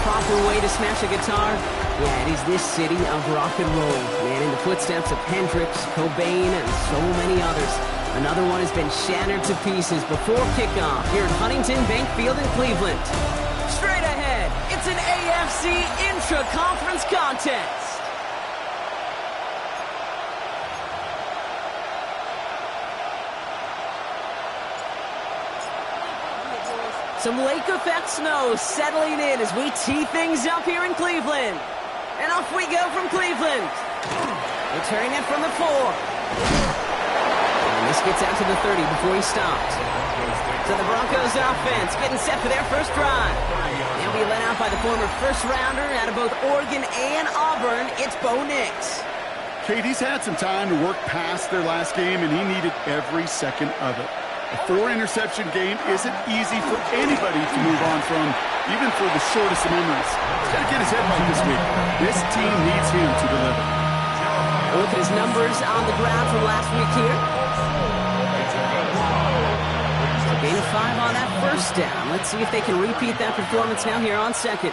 proper way to smash a guitar? Yeah, it is this city of rock and roll. Man, in the footsteps of Hendrix, Cobain, and so many others. Another one has been shattered to pieces before kickoff here at Huntington Bank Field in Cleveland. Straight ahead, it's an AFC intra-conference contest. Some lake effect snow settling in as we tee things up here in Cleveland. And off we go from Cleveland. Returning it from the 4. And this gets out to the 30 before he stopped. So the Broncos offense getting set for their first drive. They'll be led out by the former first-rounder out of both Oregon and Auburn. It's Bo Nix. Kate, he's had some time to work past their last game, and he needed every second of it. A 4-interception game isn't easy for anybody to move on from, even for the shortest of memories. He's got to get his head right this week. This team needs him to deliver. Look at his numbers on the ground from last week here. So gain of 5 on that first down. Let's see if they can repeat that performance now here on second.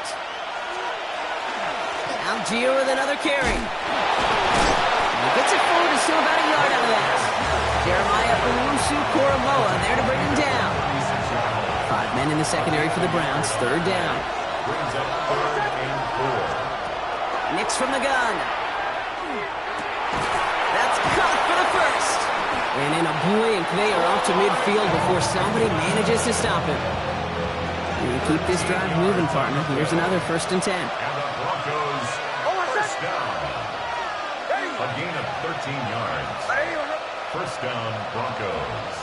Algier with another carry. He gets it forward to still about a yard out of that. Jeremiah Owusu-Koramoah there to bring him down. 5 men in the secondary for the Browns. Third down. Nix from the gun. That's caught for the first. And in a blink, they are off to midfield before somebody manages to stop him. And you keep this drive moving, partner. Here's another 1st and 10. And the Broncos first down. A gain of 13 yards. First down, Broncos.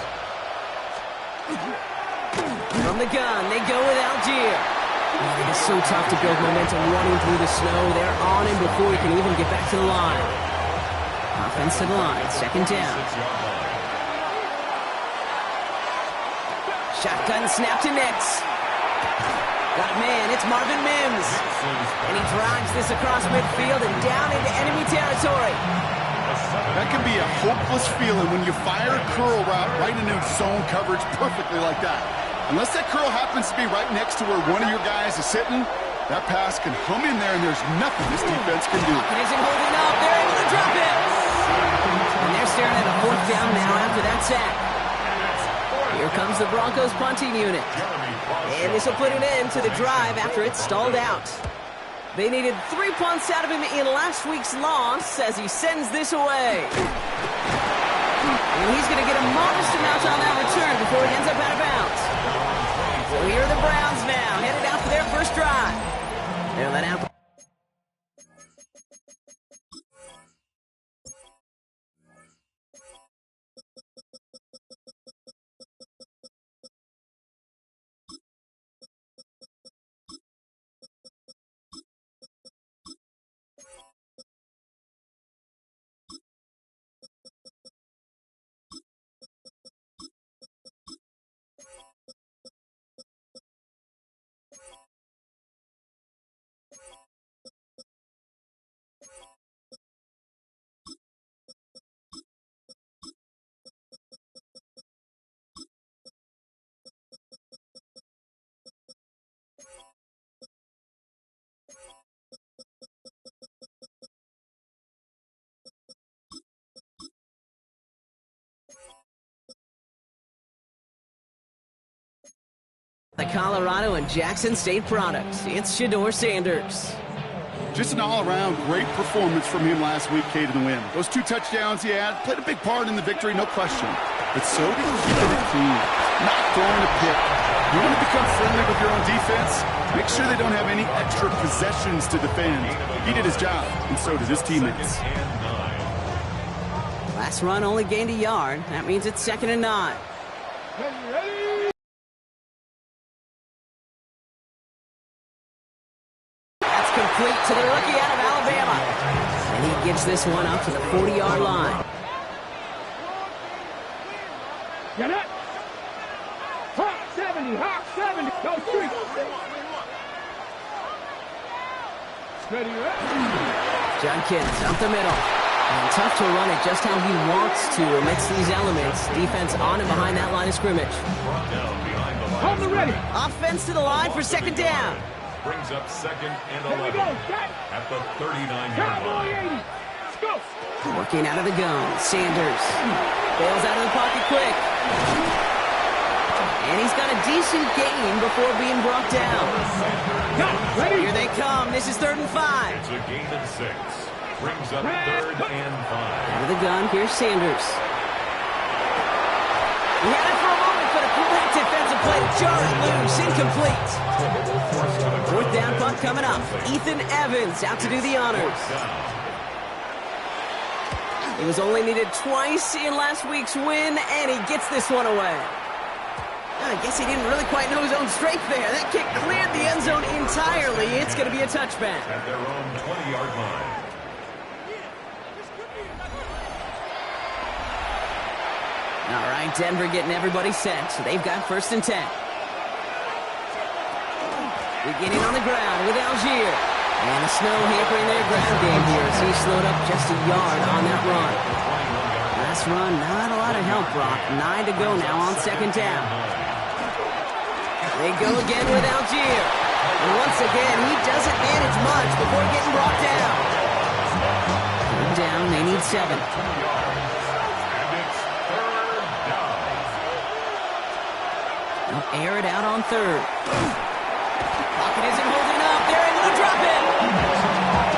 From the gun, they go with Algier. Man, it is so tough to build momentum running through the snow. They're on him before he can even get back to the line. Offensive line, 2nd down. Shotgun snap to Nix. Got a man, it's Marvin Mims. And he drives this across midfield and down into enemy territory. That can be a hopeless feeling when you fire a curl route right into zone coverage perfectly like that. Unless that curl happens to be right next to where one of your guys is sitting, that pass can hum in there and there's nothing this defense can do. It isn't holding up. They're able to drop it. And they're staring at a 4th down now after that sack. Here comes the Broncos punting unit. And this will put an end to the drive after it stalled out. They needed 3 punts out of him in last week's loss as he sends this away. And he's going to get a modest amount on that return before he ends up out of bounds. So here are the Browns now, headed out for their first drive. They're let out. The Colorado and Jackson State products. It's Shedeur Sanders. Just an all-around great performance from him last week, Kate, in the win. Those 2 touchdowns he had played a big part in the victory, no question. But so did keeping it clean, not throwing a pick. You want to become friendly with your own defense? Make sure they don't have any extra possessions to defend. He did his job, and so did his teammates. Last run only gained a yard. That means it's 2nd and 9. Complete to the rookie out of Alabama. And he gives this one up to the 40-yard line. Get it! Hot 70, hot 70, go 3. Steady, Judkins up the middle. And tough to run it just how he wants to amidst these elements. Defense on and behind that line of scrimmage. Hold the ready. Offense to the line for 2nd down. Brings up second and Here we 11 go, set. at the 39-yard Cowboy line. 80. Let's go. Working out of the gun. Sanders bails out of the pocket quick. And he's got a decent gain before being brought down. Got it. Ready? Here they come. This is 3rd and 5. It's a gain of 6. Brings up 3rd and 5. Out of the gun. Here's Sanders. He had it for a moment, but a great defensive play to jar it loose. Incomplete. 4th down punt coming up. Ethan Evans out to do the honors. He was only needed twice in last week's win, and he gets this one away. I guess he didn't really quite know his own strength there. That kick cleared the end zone entirely. It's going to be a touchback. At their own 20-yard line. All right, Denver getting everybody set. So they've got 1st and 10. Beginning on the ground with Algier. And the snow hampering their ground game here as he slowed up just a yard on that run. Last run, not a lot of help, Brock. 9 to go now on 2nd down. They go again with Algier. And once again, he doesn't manage much before getting brought down. 3rd down, they need 7. And it's 3rd down. They'll air it out on 3rd. Pocket isn't holding up. They're able to drop it.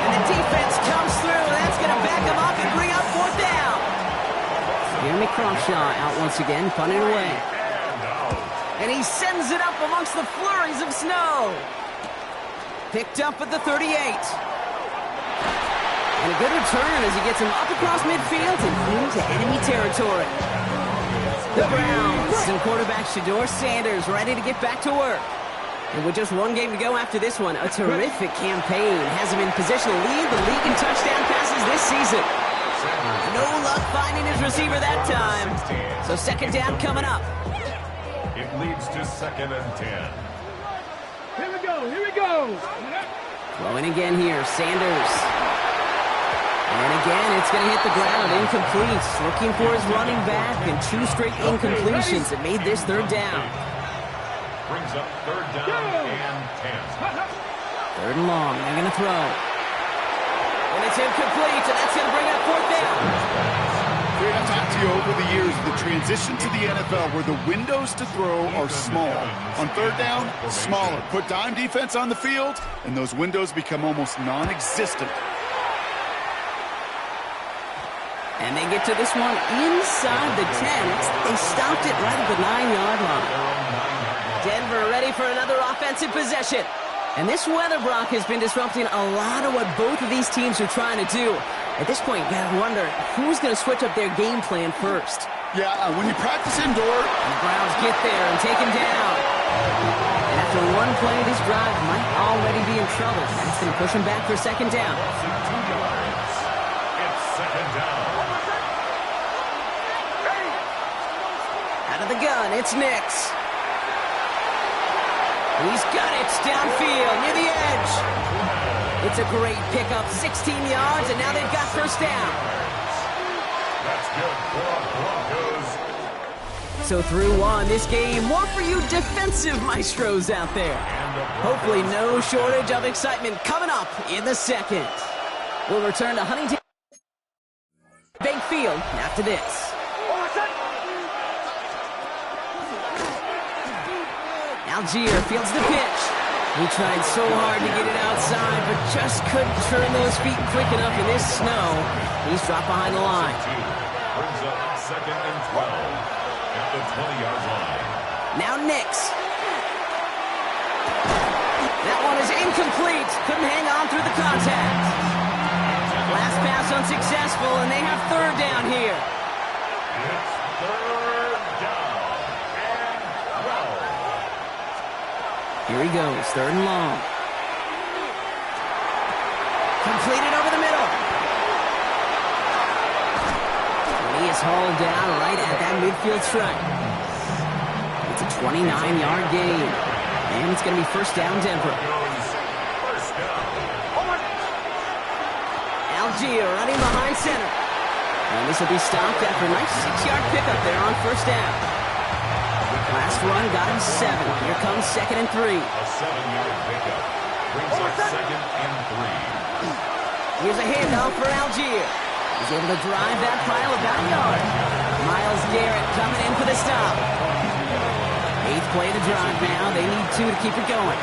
And the defense comes through. That's going to back them up and bring up 4th down. Jeremy Crawshaw out once again, punting away. And he sends it up amongst the flurries of snow. Picked up at the 38. And a good return as he gets him up across midfield and into enemy territory. The Browns and quarterback Shedeur Sanders ready to get back to work. And with just one game to go after this one, a terrific campaign has him in position to lead the league in touchdown passes this season. No luck finding his receiver that time. So 2nd down coming up. It leads to 2nd and 10. Here we go. Here we go. Throwing again here, Sanders. And again, it's going to hit the ground, incomplete. Looking for his running back, and 2 straight incompletions that made this 3rd down. Brings up 3rd down and 10. 3rd and long, they're going to throw. And it's incomplete, and that's going to bring up 4th down. I've talked to you over the years, the transition to the NFL where the windows to throw are small. On 3rd down, smaller. Put dime defense on the field, and those windows become almost non-existent. And they get to this one inside the 10. They stopped it right at the 9-yard line. Denver ready for another offensive possession. And this weather, Brock, has been disrupting a lot of what both of these teams are trying to do. At this point, you got to wonder who's going to switch up their game plan first. Yeah, when you practice indoor. And the Browns get there and take him down. And after one play, this drive might already be in trouble. That's going to push him back for 2nd down. It's 2nd down. Out of the gun, it's Nix. He's got it downfield near the edge. It's a great pickup, 16 yards, and now they've got 1st down. That's good for Broncos. So through one, this game, more for you defensive maestros out there. Hopefully no shortage of excitement coming up in the 2nd. We'll return to Huntington Bank Field after this. Algier fields the pitch. He tried so hard to get it outside, but just couldn't turn those feet quick enough in this snow. He's dropped behind the line. Brings up 2nd and 12 at the 20-yard line. Now Nix. That one is incomplete. Couldn't hang on through the contact. Last pass unsuccessful, and they have 3rd down here. It's 3rd down and 12. Here he goes, 3rd and long. Completed over the middle. And he is hauled down right at that midfield stripe. It's a 29-yard gain. And it's going to be 1st down, Denver. First down. Algier running behind center. And this will be stopped after a nice 6-yard pickup there on 1st down. Last run got him 7. Here comes 2nd and 3. A 7-yard pickup. Here's a handoff for Algier. He's able to drive that pile about a yard. Myles Garrett coming in for the stop. 8th play of the drive now. They need 2 to keep it going.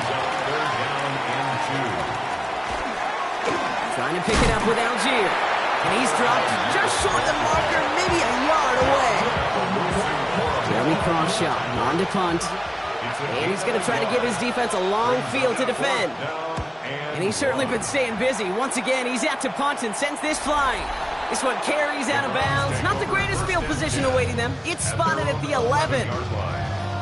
Trying to pick it up with Algier. And he's dropped just short the marker, maybe a yard away. Jeremy Crawshaw on to punt. And he's going to try to give his defense a long field to defend. And he's certainly been staying busy. Once again, he's out to punt and sends this flying. This one carries out of bounds. Not the greatest field position awaiting them. It's spotted at the 11.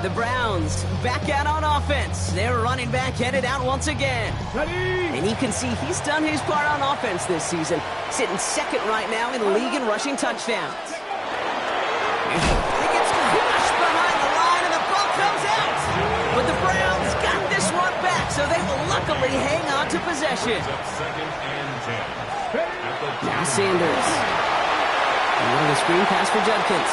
The Browns back out on offense. Their running back headed out once again. And you can see he's done his part on offense this season. Sitting second right now in the league in rushing touchdowns. He gets crushed behind the line and the ball comes out. But the Browns got this one back, so they will luckily hang on to possession. Now Sanders. Another screen pass for Judkins.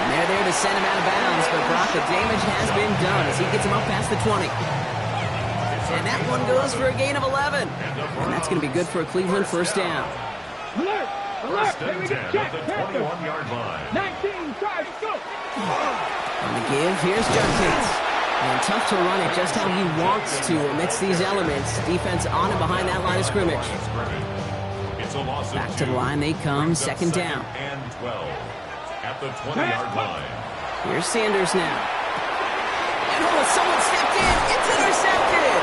And they're there to send him out of bounds, but Brock, the damage has been done as he gets him up past the 20. And that one goes for a gain of 11. And that's going to be good for a Cleveland first down. Alert! Alert! Here we go. Check. 21-yard line. 19, try, go! On the give, here's Judkins. And tough to run it just how he wants to amidst these elements. Defense on and behind that line of scrimmage. Back to the line they come, second down. And 12 at the 20-yard line. Here's Sanders now. And someone stepped in. It's intercepted.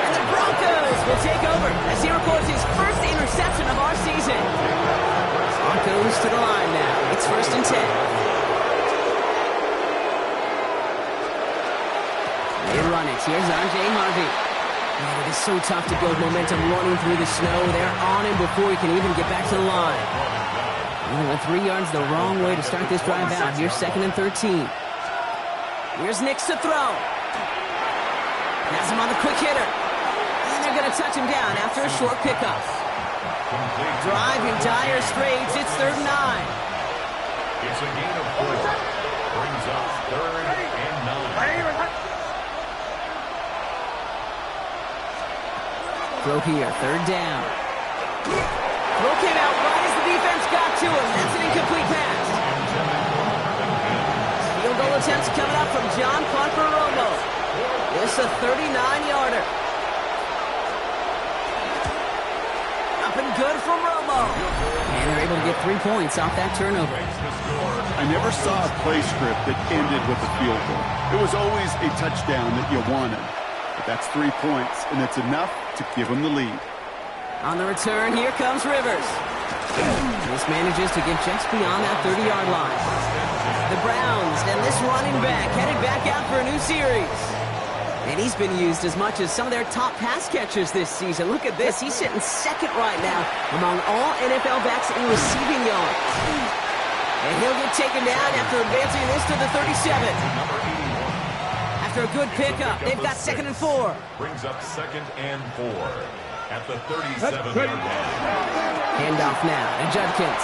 And the Broncos will take over as he records his first interception of our season. Broncos to the line now. It's 1st and 10. They run it. Here's R.J. Harvey. Man, it is so tough to build momentum running through the snow. They're on him before he can even get back to the line. Only went 3 yards the wrong way to start this drive out. Here's 2nd and 13. Here's Nix to throw. Has him on the quick hitter. And they're going to touch him down after a short pickup. Drive in dire straits. It's 3rd and 9. It's a gain of 4. Brings up 3rd and 9. Throw here, 3rd down. Throw came out right as the defense got to him. That's an incomplete pass. Field goal attempts coming up from John Parker Romo. This a 39-yarder. Up and good from Romo. And they're able to get 3 points off that turnover. I never saw a play script that ended with a field goal. It was always a touchdown that you wanted. But that's 3 points, and it's enough to give them the lead. On the return, here comes Rivers. This manages to get just beyond that 30-yard line. The Browns and this running back headed back out for a new series. And he's been used as much as some of their top pass catchers this season. Look at this. He's sitting second right now among all NFL backs in receiving yards. And he'll get taken down after advancing this to the 37. After a good pickup, they've got 2nd and 4. Brings up 2nd and 4 at the 37-yard line. Handoff now to Judkins.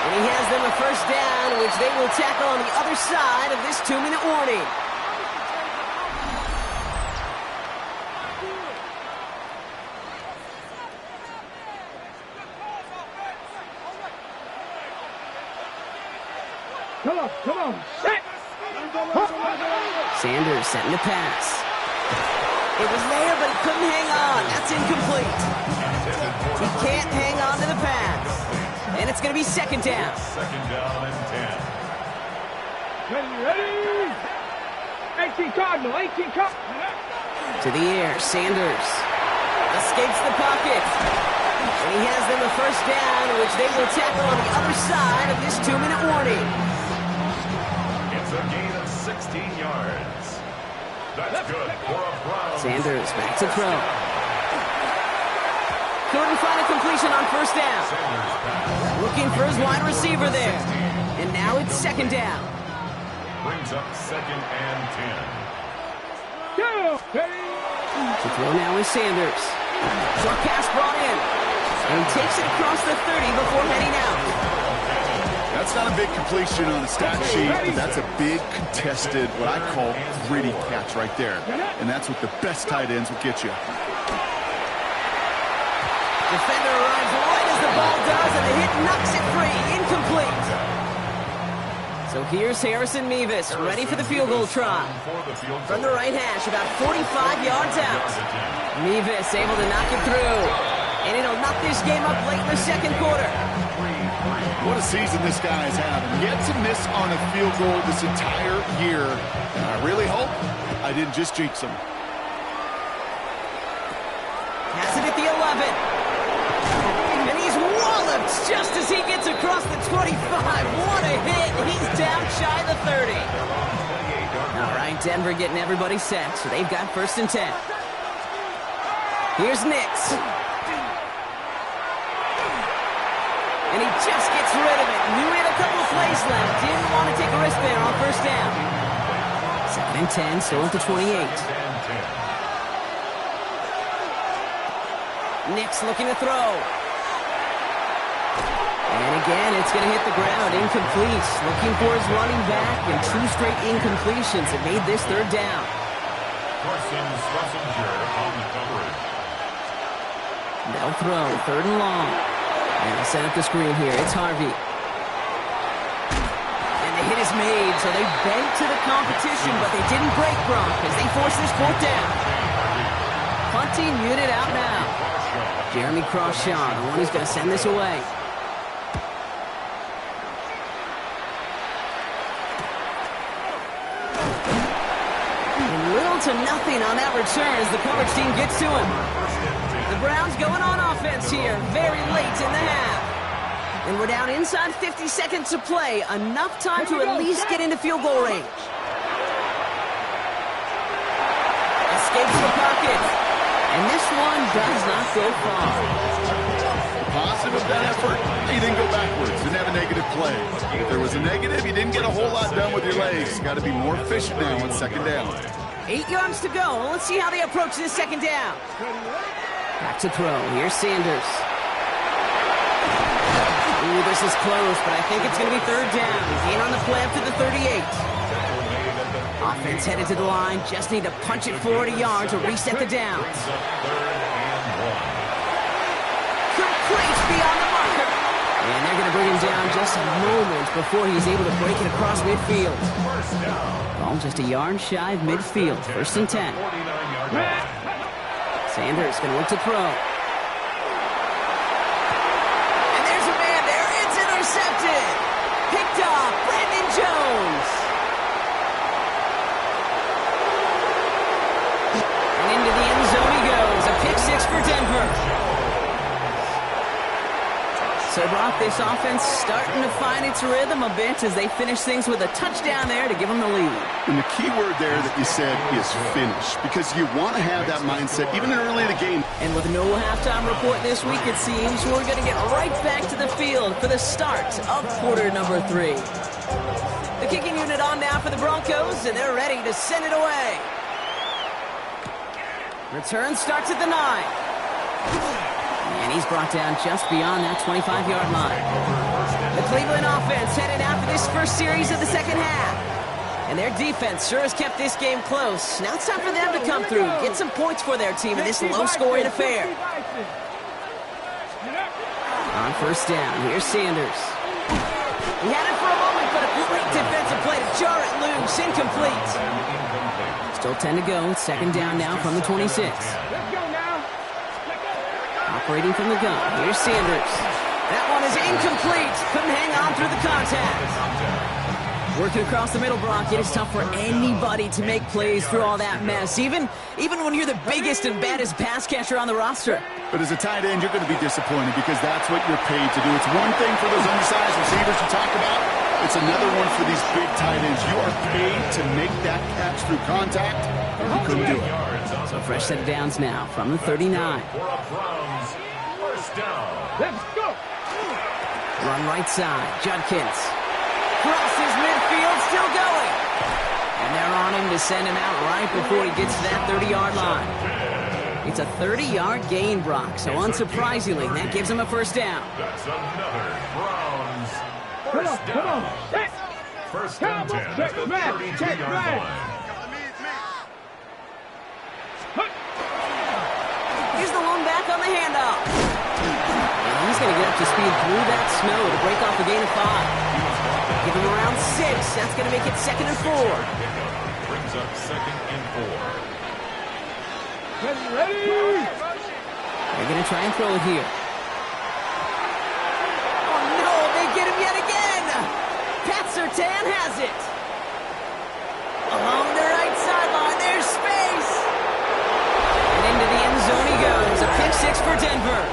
And he has them a first down, which they will tackle on the other side of this 2-minute warning. Come on, set! Sanders setting the pass. It was there, but he couldn't hang on. That's incomplete. He can't hang on to the pass. And it's going to be 2nd down. 2nd down and 10. Ready? 18 Cardinal, 18 Cardinal. To the air, Sanders escapes the pocket. And he has them a first down, which they will tackle on the other side of this 2-minute warning. It's a gain of 16 yards. That's good for a Browns. Sanders back to throw. Couldn't find a completion on first down. Looking for his wide receiver there. And now it's 2nd down. Brings up 2nd and 10. To throw now is Sanders. Short pass brought in. And he takes it across the 30 before heading out. That's not a big completion on the stat sheet, but that's a big contested, what I call gritty catch right there. And that's what the best tight ends will get you. Defender arrives right as the ball does, and the hit knocks it free. Incomplete. So here's Harrison Mevis, ready for the field goal try. From the right hash, about 45 yards out. Mevis able to knock it through. And it'll knock this game up late in the second quarter. What a season this guy is having. Yet to miss on a field goal this entire year. And I really hope I didn't just jinx him. Has it at the 11. And he's walloped just as he gets across the 25. What a hit. He's down shy of the 30. All right, Denver getting everybody set. So they've got 1st and 10. Here's Nix. And he just gets rid of it. Knew he had a couple of plays left. Didn't want to take a risk there on 1st down. 2nd and 10, still at the 28. Nix looking to throw. And again, it's going to hit the ground. Incomplete. Looking for his running back, and 2 straight incompletions that made this 3rd down. Carson Schlesinger on the coverage. They'll throw. 3rd and long. And they'll set up the screen here. It's Harvey. And the hit is made, so they bent to the competition, but they didn't break Gronk as they force this 4th down. Punting unit out now. Jeremy Crawshaw, the one who's going to send this away. And little to nothing on that return as the coverage team gets to him. The Browns going on offense here, very late in the half. And we're down inside 50 seconds to play. Enough time to at least get into field goal range. Escapes the pocket. And this one does not go far. Positive of that effort, he didn't go backwards, didn't have a negative play. If there was a negative, you didn't get a whole lot done with your legs. Got to be more efficient now on 2nd down. 8 yards to go. Let's see how they approach this 2nd down. Back to throw. Here's Sanders. Ooh, this is close, but I think it's going to be 3rd down. Gain on the play up to the 38. Offense headed to the line. Just need to punch it forward a yard to reset the downs. Complete beyond the marker. And they're going to bring him down just moments before he's able to break it across midfield. Ball just a yard shy of midfield. 1st and 10. Sanders going to look to throw. And there's a man there. It's intercepted. Picked off. Brandon Jones. And into the end zone he goes. A pick 6 for Denver. So, Brock, this offense starting to find its rhythm a bit as they finish things with a touchdown there to give them the lead. And the key word there that you said is finish, because you want to have that mindset even early in the game. And with no halftime report this week, it seems we're going to get right back to the field for the start of quarter number 3. The kicking unit on now for the Broncos, and they're ready to send it away. Return starts at the 9. And he's brought down just beyond that 25-yard line. The Cleveland offense headed out for this first series of the 2nd half. And their defense sure has kept this game close. Now it's time for them to come through, get some points for their team in this low-scoring affair. On 1st down, here's Sanders. He had it for a moment, but a great defensive play to jar it loose. Incomplete. Still 10 to go. 2nd down now from the 26. Operating from the gun. Here's Sanders. That one is incomplete. Couldn't hang on through the contact. Working across the middle, Brock. It is tough for anybody to make plays through all that mess, even when you're the biggest and baddest pass catcher on the roster. But as a tight end, you're going to be disappointed because that's what you're paid to do. It's one thing for those undersized receivers you talk about. It's another one for these big tight ends. You are paid to make that catch through contact, and you couldn't do it. So fresh set of downs now from the 39. Let's go. Run right side. Judkins. Crosses midfield, still going. And they're on him to send him out right before he gets to that 30-yard line. It's a 30-yard gain, Brock, so unsurprisingly, that gives him a 1st down. That's another Browns first down. First and 10 at the 32-yard line. Here's the lone back on the handoff. going to get up to speed through that snow to break off a gain of 5. Give him around 6. That's going to make it 2nd and 4. Brings up 2nd and 4. Ready? They're going to try and throw it here. Oh, no, they get him yet again. Pat Surtain has it. Along the right sideline, there's space. And into the end zone he goes. A pick 6 for Denver.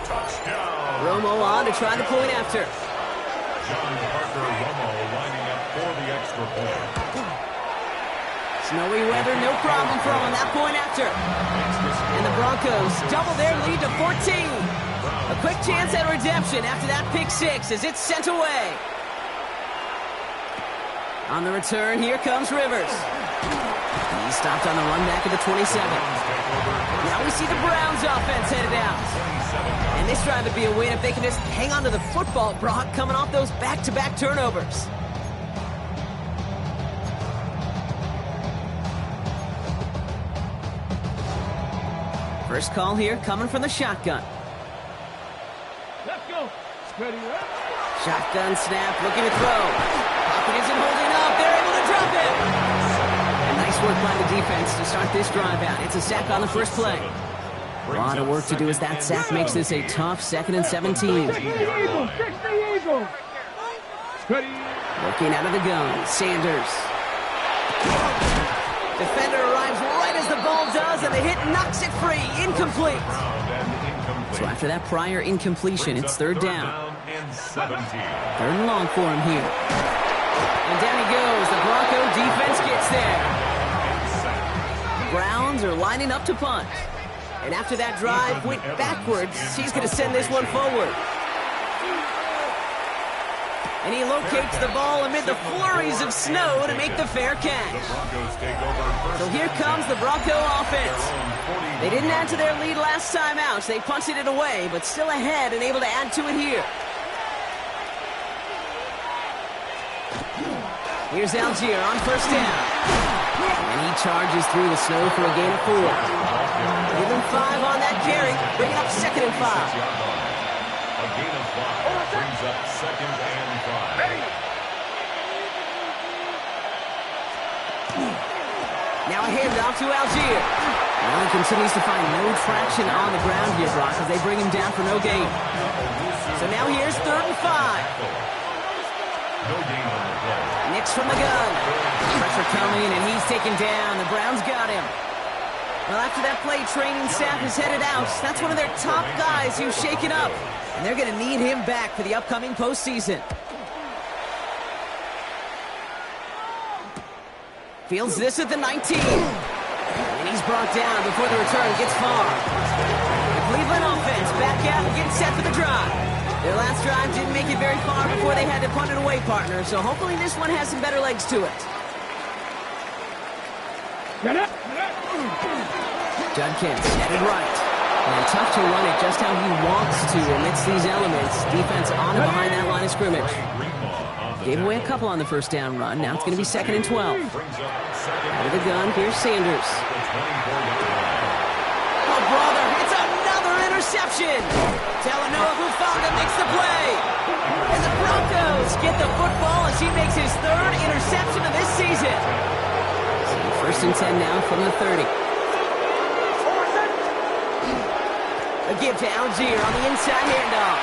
Touchdown. Romo on to try the point after. John Parker Romo lining up for the extra point. Snowy weather, no problem for him on that point after. And the Broncos double their lead to 14. A quick chance at redemption after that pick 6 as it's sent away. On the return, here comes Rivers. He's stopped on the run back at the 27. Now we see the Browns offense headed out. And this drive would be a win if they can just hang on to the football, Brock, coming off those back-to-back turnovers. First call here coming from the shotgun. Let's go. Ready? Shotgun snap, looking to throw. Pocket isn't holding up. They're able to drop it. And nice work by the defense to start this drive out. It's a sack on the first play. A lot of work to do as that sack makes this a tough 2nd and 17. Fix the Eagles. Ready? Looking out of the gun, Sanders. Defender arrives right as the ball does, and the hit knocks it free. Incomplete. So after that prior incompletion, it's 3rd down. 3rd and long for him here. And down he goes. The Bronco defense gets there. The Browns are lining up to punt. And after that drive went backwards, he's going to send this one forward. And he locates the ball amid the flurries of snow to make the fair catch. So here comes the Bronco offense. They didn't add to their lead last time out, so they punted it away, but still ahead and able to add to it here. Here's Algier on 1st down. And he charges through the snow for a gain of 4. Give him 5 on that carry, bring it up 2nd and 5. A gain of 5 brings up 2nd and 5. Now a handoff to Algier. Now he continues to find no traction on the ground here, Brock, as they bring him down for no gain. So now here's 3rd and 5. No gain on the play. Nix from the gun. Pressure coming, and he's taken down. The Browns got him. Well, after that play, training staff is headed out. That's one of their top guys who's shaken up. And they're going to need him back for the upcoming postseason. Fields this at the 19. And he's brought down before the return gets far. The Cleveland offense back out and getting set for the drive. Their last drive didn't make it very far before they had to punt it away, partner. So hopefully this one has some better legs to it. Judkins headed right. And tough to run it just how he wants to amidst these elements. Defense on and behind that line of scrimmage. Gave away a couple on the 1st down run. Now it's going to be 2nd and 12. Out of the gun, here's Sanders. Oh, brother, it's another interception. Talanoa Hufanga makes the play. And the Broncos get the football as he makes his 3rd interception of this season. So 1st and 10 now from the 30. A give to Algier on the inside handoff.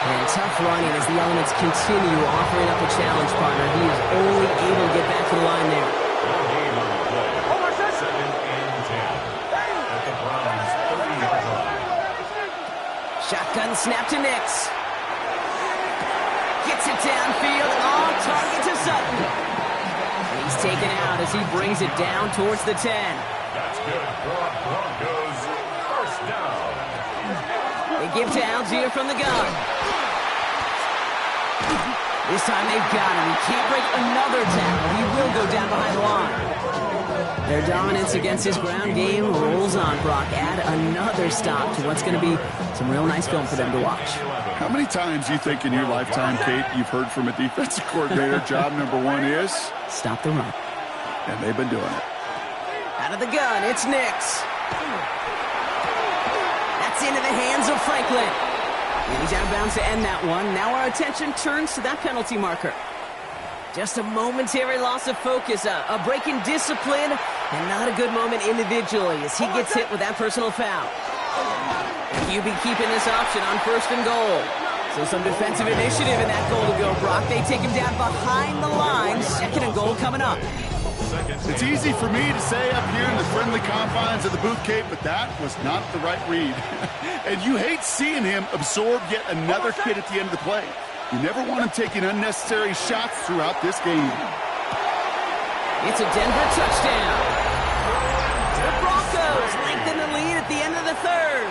And tough running as the elements continue offering up a challenge, partner. He is only able to get back to the line there. Shotgun snap to Nix. Gets it downfield, on target to Sutton. And he's taken out as he brings it down towards the 10. That's good for Broncos. 1st down. They give to Algier from the gun. This time they've got him. He can't break another tackle. He will go down behind the line. Their dominance against his ground game rolls on, Brock. Add another stop to what's going to be some real nice film for them to watch. How many times do you think in your lifetime, Kate, you've heard from a defensive coordinator, job number one is? Stop the run. And they've been doing it. Out of the gun, it's Nix. That's into the hands of Franklin. And he's out of bounds to end that one. Now our attention turns to that penalty marker. Just a momentary loss of focus, a break in discipline, and not a good moment individually as he gets hit with that personal foul. QB keeping this option on 1st and goal. So some defensive initiative in that goal to go, Brock. They take him down behind the line. 2nd and goal coming up. It's easy for me to say up here in the friendly confines of the booth, Kate, but that was not the right read. And you hate seeing him absorb yet another hit at the end of the play. You never want him taking unnecessary shots throughout this game. It's a Denver touchdown. The Broncos lengthen the lead at the end of the 3rd.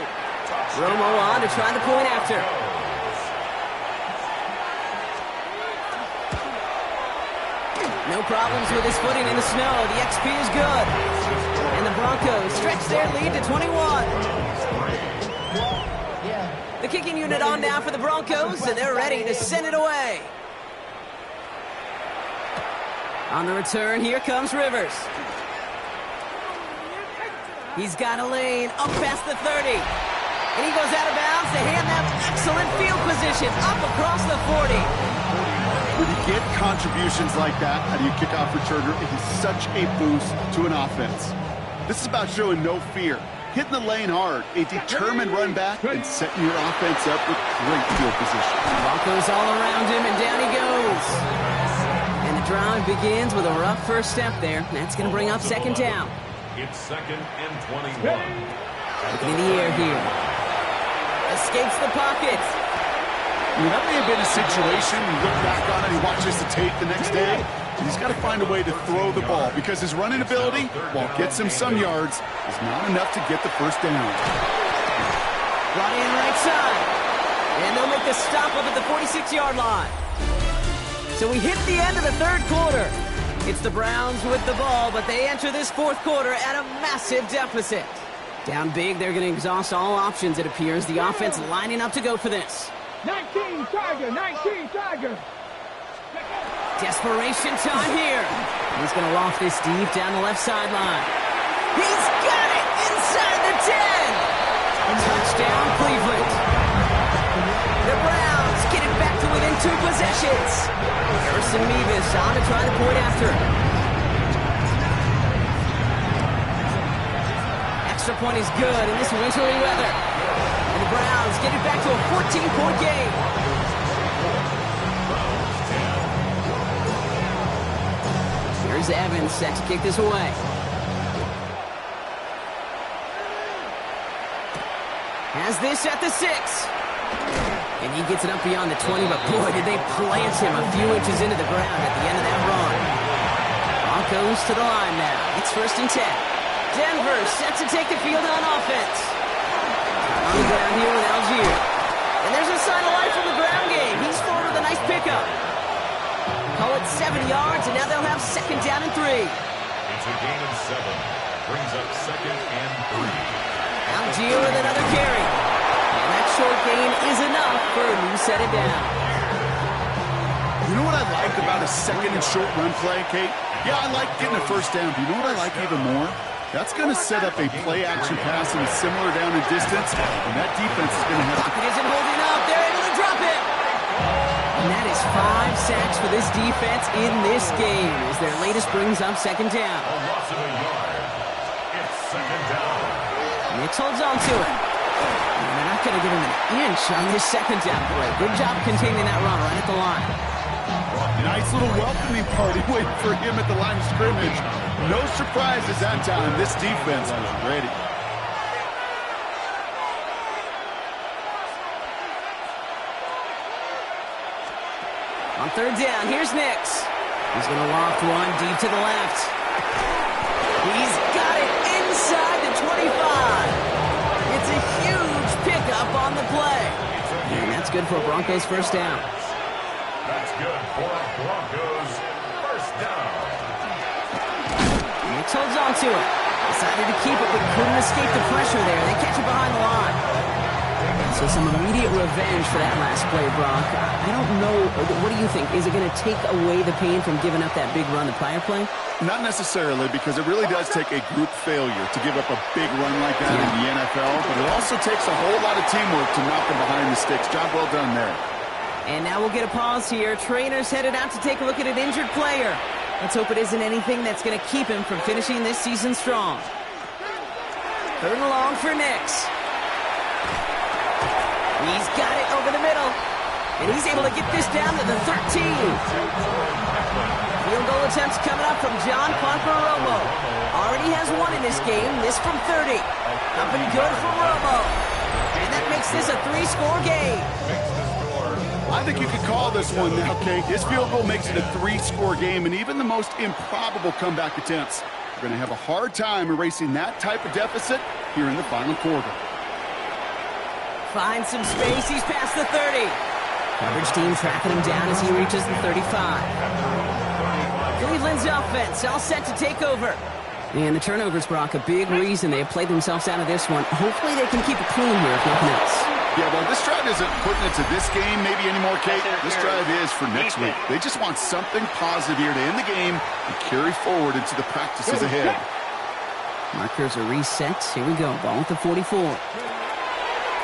Romo on to try the point after. No problems with his footing in the snow. The XP is good. And the Broncos stretch their lead to 21. The kicking unit on now for the Broncos, and they're ready to send it away. On the return, here comes Rivers. He's got a lane up past the 30. And he goes out of bounds to hand them excellent field position up across the 40. When you get contributions like that out of your kickoff returner, it is such a boost to an offense. This is about showing no fear, hitting the lane hard, a determined run back, and setting your offense up with great field position. Broncos all around him, and down he goes. And the drive begins with a rough first step there. That's going to bring up 2nd down. It's 2nd and 21. Looking in the air here. Escapes the pocket. That may have been a situation you look back on it and watch this tape the next day. He's got to find a way to throw the ball because his running ability, while it gets him some yards, is not enough to get the 1st down. Brought in right side. And they'll make the stop up at the 46-yard line. So we hit the end of the 3rd quarter. It's the Browns with the ball, but they enter this 4th quarter at a massive deficit. Down big, they're going to exhaust all options, it appears. The offense lining up to go for this. 19 Tiger, 19 Tiger. Desperation time here. He's going to loft this deep down the left sideline. He's got it inside the 10. Touchdown, Cleveland. The Browns get it back to within 2 possessions. Harrison Mevis on to try the point after. Extra point is good in this wintry weather. And the Browns get it back to a 14-point game. Here's Evans set to kick this away. Has this at the 6. And he gets it up beyond the 20, but boy, did they plant him a few inches into the ground at the end of that run. Broncos to the line now. It's 1st and 10. Denver set to take the field on offense. On the ground here with Algier. And there's a sign of life from the ground game. He's forward with a nice pickup. Call it 7 yards, and now they'll have 2nd down and 3. It's a gain of 7. Brings up 2nd and 3. Algier with another carry. And that short gain is enough for a new set it down. You know what I like about a 2nd and short run play, Kate? Yeah, I like getting a 1st down. But you know what I like even more? That's going to set up a play-action pass in a similar down and distance, and that defense is going to have to... Pocket isn't holding up. They're able to drop it. And that is 5 sacks for this defense in this game as their latest brings up 2nd down. A loss of a yard. It's 2nd down. Nix holds on to it. And they're not going to give him an inch on this 2nd down play. Good job containing that run right at the line. Nice little welcoming party waiting for him at the line of scrimmage. No surprises that time. This defense was ready. On 3rd down, here's Nix. He's going to loft one deep to the left. He's got it inside the 25. It's a huge pickup on the play. And that's good for a Broncos 1st down. That's good for a Broncos 1st down. Nix holds on to it. Decided to keep it, but couldn't escape the pressure there. They catch it behind the line. So some immediate revenge for that last play, Brock. I don't know. What do you think? Is it going to take away the pain from giving up that big run the prior play? Not necessarily, because it really does take a group failure to give up a big run like that in the NFL, but it also takes a whole lot of teamwork to knock them behind the sticks. Job well done there. And now we'll get a pause here. Trainer's headed out to take a look at an injured player. Let's hope it isn't anything that's going to keep him from finishing this season strong. 3rd and long for Nix. He's got it over the middle. And he's able to get this down to the 13. Field goal attempts coming up from John Romo. Already has one in this game. This from 30. Up and good for Romo. And that makes this a 3-score game. I think you could call this one now, Kate. His field goal makes it a 3-score game, and even the most improbable comeback attempts are going to have a hard time erasing that type of deficit here in the final quarter. Finds some space. He's past the 30. Coverage team tracking him down as he reaches the 35. Cleveland's offense all set to take over. And the turnovers, Brock, a big reason they have played themselves out of this one. Hopefully they can keep it clean here, if nothing else. Yeah, well, this drive isn't putting it to this game maybe anymore, Kate. This drive is for next week. They just want something positive here to end the game and carry forward into the practices ahead. Markers are reset. Here we go. Ball at the 44.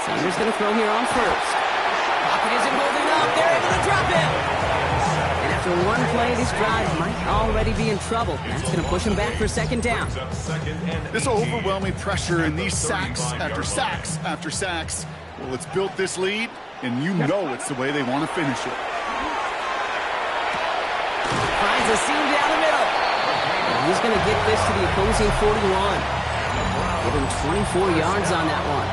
Sanders going to throw here on first. Pocket isn't holding up. They're able to drop him. And after one play, this drive might already be in trouble. That's going to push him back for 2nd down. This overwhelming pressure and these sacks after sacks after sacks. Well, it's built this lead, and you know it's the way they want to finish it. Finds a seam down the middle. And he's going to get this to the opposing 41. Give him 24 yards on that one.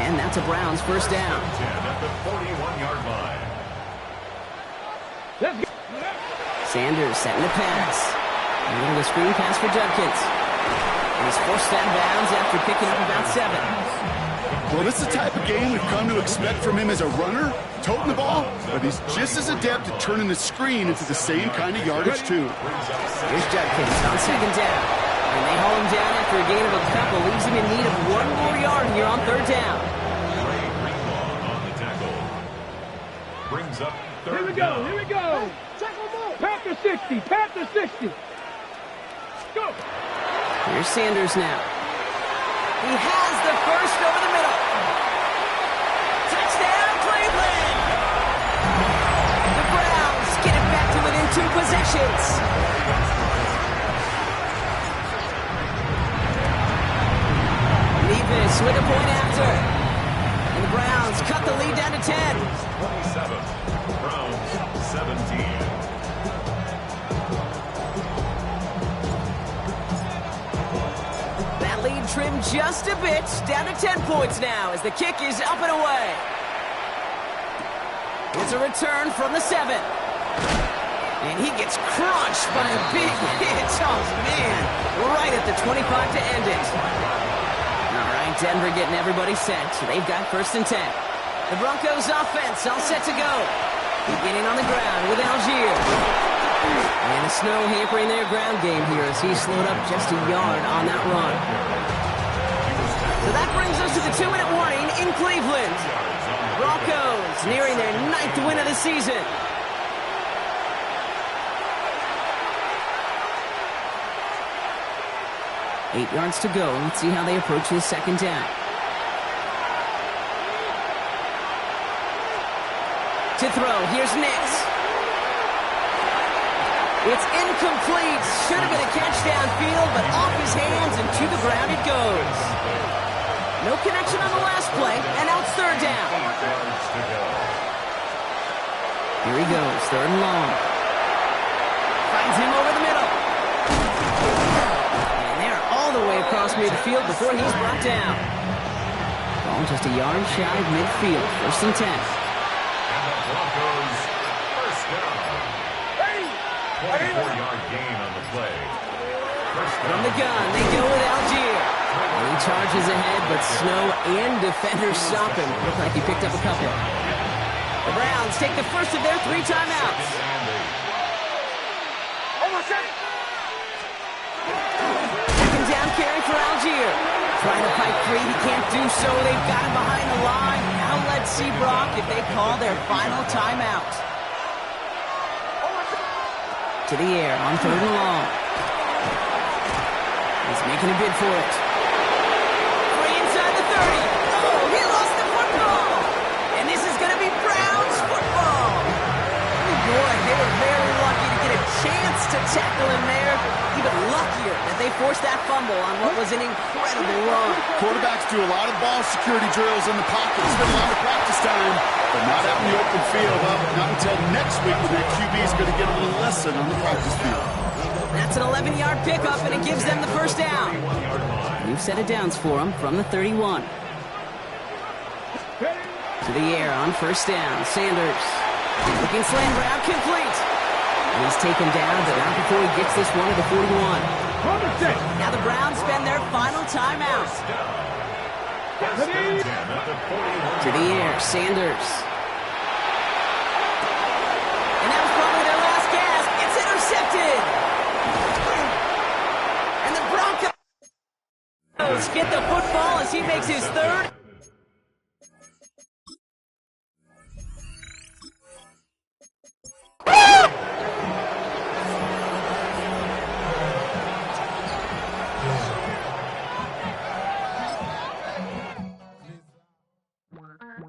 And that's a Browns 1st down. At the 41-yard line. Sanders setting the pass. And a screen pass for Judkins. And he's forced out of bounds after picking up about 7. Well, this is the type of game we've come to expect from him as a runner, toting the ball, but he's just as adept at turning the screen into the same kind of yardage, too. Here's Judkins on 2nd down. And they haul him down after a gain of a couple. Leaves him in need of 1 more yard here on 3rd down. Ray Greenlaw on the tackle. Brings up 3rd Here we go, down. here we go. Panther 60, Panther 60. Go. Here's Sanders now. He has the first over the middle. Touchdown, Cleveland! The Browns get it back to within 2 possessions. Nevis with a point after. And the Browns cut the lead down to 10. 27. Browns 17. That lead trimmed just a bit, down to 10 points now as the kick is up and away. It's a return from the 7. And he gets crunched by a big hit. Oh, man. Right at the 25 to end it. All right, Denver getting everybody set. They've got 1st and 10. The Broncos offense all set to go. Beginning on the ground with Algier. And the snow hampering their ground game here as he slowed up just a yard on that run. So that brings us to the 2-minute warning in Cleveland. Broncos nearing their 9th win of the season. Eight yards to go. Let's see how they approach this 2nd down. To throw, here's Nix. It's incomplete. Should have been a catch downfield, but off his hands and to the ground it goes. No connection on the last play, and now it's 3rd down. Here he goes, 3rd and long. Finds him over the middle. And they're all the way across midfield before he's brought down. Ball just a yard shy of midfield, 1st and 10. And the Broncos 1st down. 24-yard gain on the play. From the gun, they go with Algier. He charges ahead, but snow and defenders stop him. Looked like he picked up a couple. The Browns take the first of their 3 timeouts. Second down carry for Algier. Trying to fight free, he can't do so. They've got him behind the line. Now led see, Brock, if they call their final timeout. To the air on 3rd and long. He's making a bid for it. Free inside the 30. Oh, he lost the football. And this is going to be Browns football. Oh, boy, they were very lucky to get a chance to tackle him there. Even luckier that they forced that fumble on what was an incredible run. Quarterbacks do a lot of ball security drills in the pocket. Spend a lot of practice time, but not out in the open field. Not until next week when their QB is going to get a little lesson on the practice field. That's an 11-yard pickup, and it gives them the first down. New set of downs for them from the 31. To the air on 1st down. Sanders looking slant route, complete. And he's taken down, but not before he gets this one to the 41. Now the Browns spend their final timeout. To the air, Sanders. And that was probably their last gasp. It's intercepted. And the Broncos get the football as he makes his 3rd